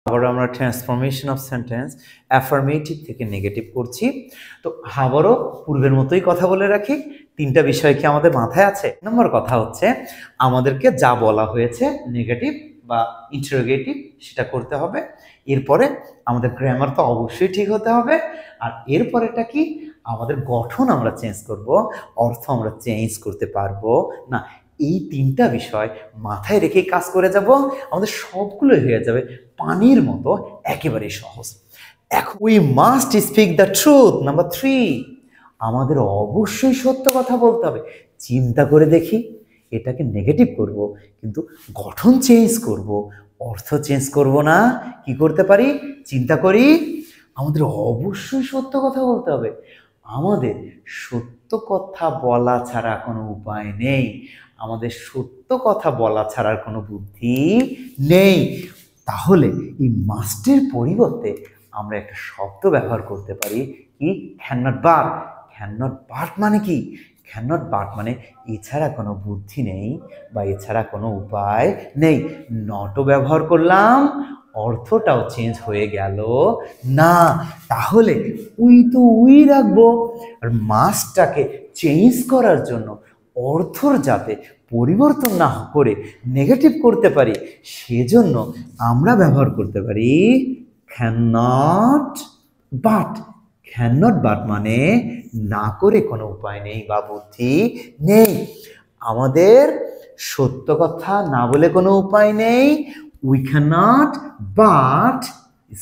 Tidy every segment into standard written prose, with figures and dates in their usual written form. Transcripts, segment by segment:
আবারও আমরা transformation of sentence affirmative থেকে নেগেটিভ করছি। তো আবারও পূর্বের মতোই কথা বলে রাখি, তিনটা বিষয় কি আমাদের মাথায় আছে। নম্বর কথা হচ্ছে আমাদেরকে যা বলা হয়েছে নেগেটিভ বা ইন্টারোগেটিভ সেটা করতে হবে। এরপরে আমাদের গ্রামার তো অবশ্যই ঠিক হতে হবে। আর এরপরেটা কি, আমাদের গঠন আমরা চেঞ্জ করব, অর্থ আমরা চেঞ্জ করতে পারবো না। এই তিনটা বিষয় মাথায় রেখে কাজ করে যাব, আমাদের সবগুলোই হয়ে যাবে পানির মতো একেবারে সহজ। এখন we must speak the truth. Number 3, আমাদের অবশ্যই সত্য কথা বলতে হবে। চিন্তা করে দেখি, এটাকে নেগেটিভ করব কিন্তু গঠন চেঞ্জ করব, অর্থ চেঞ্জ করব না। কি করতে পারি, চিন্তা করি। আমাদের অবশ্যই সত্য কথা বলতে হবে। আমাদের সত্য কথা বলা ছাড়া কোনো উপায় নেই, আমাদের সত্য কথা বলা ছাড়ার কোনো বুদ্ধি নেই। তাহলে এই মাস্টের পরিবর্তে আমরা একটা শব্দ ব্যবহার করতে পারি, কি, can not but. Can not but মানে কি, ক্যান নট বাট মানে এছাড়া কোনো বুদ্ধি নেই বা এছাড়া কোনো উপায় নেই। নটও ব্যবহার করলাম, অর্থটাও চেঞ্জ হয়ে গেল না। তাহলে উই তো উই রাখবো, আর মাস্টটাকে চেঞ্জ করার জন্য অর্থর যাতে পরিবর্তন না করে নেগেটিভ করতে পারি সেজন্য আমরা ব্যবহার করতে পারি can not but. Can not but মানে না করে কোনো উপায় নেই বা বুদ্ধি নেই। আমাদের সত্য কথা না বলে কোনো উপায় নেই। We can not but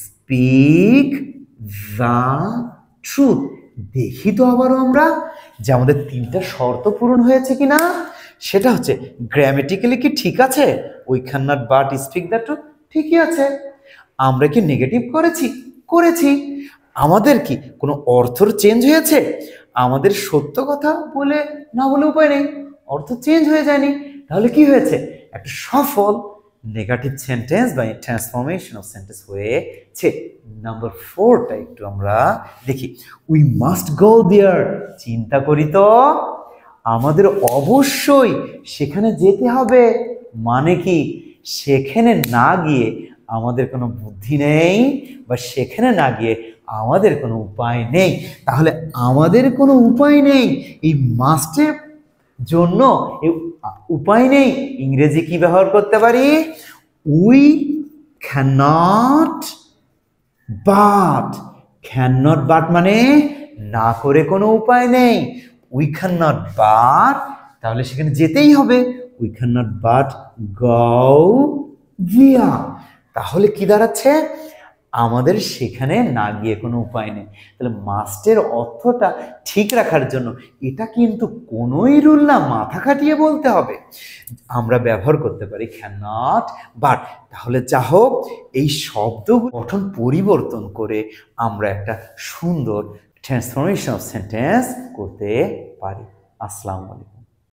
speak the truth. দেখি তো আবারও আমরা যে আমাদের তিনটা শর্ত পূরণ হয়েছে কিনা। সেটা হচ্ছে গ্রামেটিক্যালি কি ঠিক আছে, we can not but speak the truth ঠিকই আছে। আমরা কি নেগেটিভ করেছি, করেছি। আমাদের কি কোনো অর্থর চেঞ্জ হয়েছে, আমাদের সত্য কথা বলে না বলে উপায় নেই, অর্থ চেঞ্জ হয়ে যায়নি। তাহলে কি হয়েছে, একটা সফল নেগেটিভ সেন্টেন্স বা ট্রান্সফরমেশন অফ সেন্টেন্স হয়েছে। নাম্বার 4টা একটু আমরা দেখি, উই মাস্ট গো দেয়ার। চিন্তা করি তো, আমাদের অবশ্যই সেখানে যেতে হবে। মানে কি, সেখানে না গিয়ে আমাদের কোনো বুদ্ধি নেই বা সেখানে না গিয়ে আমাদের কোনো উপায় নেই। তাহলে আমাদের কোনো উপায় নেই, এই মাস্টের জন্য উপায় নেই ইংরেজি কি ব্যবহার করতে পারি, we can't but. Can't but মানে না করে কোনো উপায় নেই। উই ক্যানট বাট, তাহলে সেখানে যেতেই হবে। উই ক্যানট বাট গো দিয়া। তাহলে কি দাঁড়াচ্ছে, আমাদের সেখানে না গিয়ে কোনো উপায় নেই। তাহলে মাস্টের অর্থটা ঠিক রাখার জন্য এটা কিন্তু কোনোই রুল না, মাথা খাটিয়ে বলতে হবে। আমরা ব্যবহার করতে পারি ক্যান নট বাট। তাহলে যা হোক, এই শব্দ গঠন পরিবর্তন করে আমরা একটা সুন্দর ট্রান্সফরমেশন অফ সেন্টেন্স করতে পারি। আসসালামু আলাইকুম।